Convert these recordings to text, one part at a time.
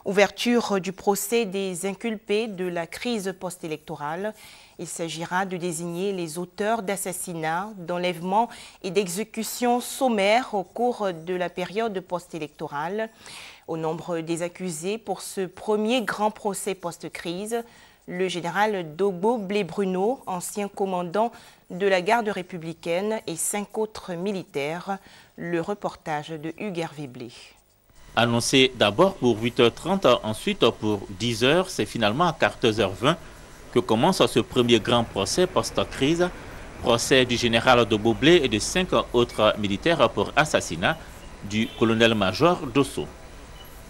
Ouverture du procès des inculpés de la crise post-électorale. Il s'agira de désigner les auteurs d'assassinats, d'enlèvements et d'exécutions sommaires au cours de la période post-électorale. Au nombre des accusés pour ce premier grand procès post-crise, le général Dogbo Blé-Bruno, ancien commandant de la garde républicaine, et 5 autres militaires. Le reportage de Hugues Hervé Blé. Annoncé d'abord pour 8h30, ensuite pour 10h, c'est finalement à 14h20 que commence ce premier grand procès post-crise, procès du général Dogbo Blé et de 5 autres militaires pour assassinat du colonel-major Dosso.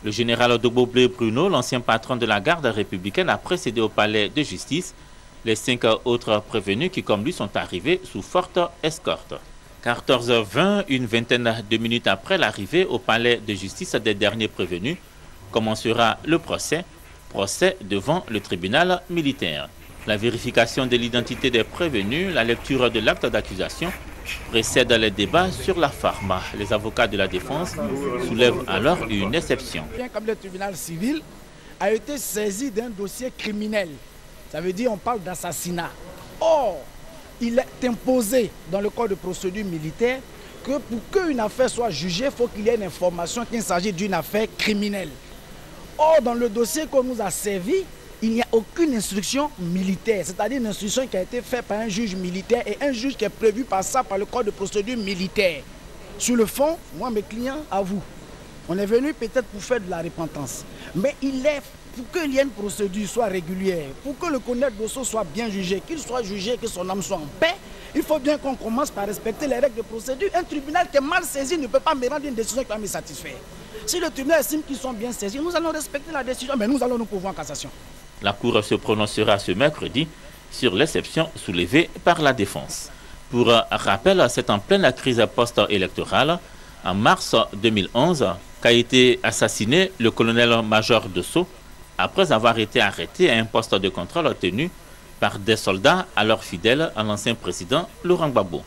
Le général Dogbo Blé-Bruno, l'ancien patron de la garde républicaine, a précédé au palais de justice les 5 autres prévenus qui, comme lui, sont arrivés sous forte escorte. 14h20, une vingtaine de minutes après l'arrivée au palais de justice des derniers prévenus, commencera le procès devant le tribunal militaire. La vérification de l'identité des prévenus, la lecture de l'acte d'accusation précède les débats sur la forme. Les avocats de la défense soulèvent alors une exception. Bien comme le tribunal civil a été saisi d'un dossier criminel, ça veut dire on parle d'assassinat. Or, il est imposé dans le code de procédure militaire que pour qu'une affaire soit jugée, il faut qu'il y ait une information qu'il s'agit d'une affaire criminelle. Or, dans le dossier qu'on nous a servi, il n'y a aucune instruction militaire, c'est-à-dire une instruction qui a été faite par un juge militaire et un juge qui est prévu par ça, par le code de procédure militaire. Sur le fond, moi, mes clients, à vous, on est venu peut-être pour faire de la repentance, mais pour qu'il y ait une procédure soit régulière, pour que le colonel Dosso soit bien jugé, qu'il soit jugé, que son âme soit en paix, il faut bien qu'on commence par respecter les règles de procédure. Un tribunal qui est mal saisi ne peut pas me rendre une décision qui va me satisfaire. Si le tribunal estime qu'ils sont bien saisis, nous allons respecter la décision, mais nous allons nous pourvoir en cassation. La Cour se prononcera ce mercredi sur l'exception soulevée par la défense. Pour rappel, c'est en pleine crise post-électorale, en mars 2011, qu'a été assassiné le colonel-major Dosso, après avoir été arrêté à un poste de contrôle tenu par des soldats alors fidèles à l'ancien président Laurent Gbagbo.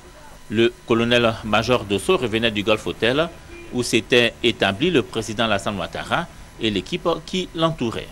Le colonel-major Dosso revenait du Golf Hotel où s'était établi le président Alassane Ouattara et l'équipe qui l'entourait.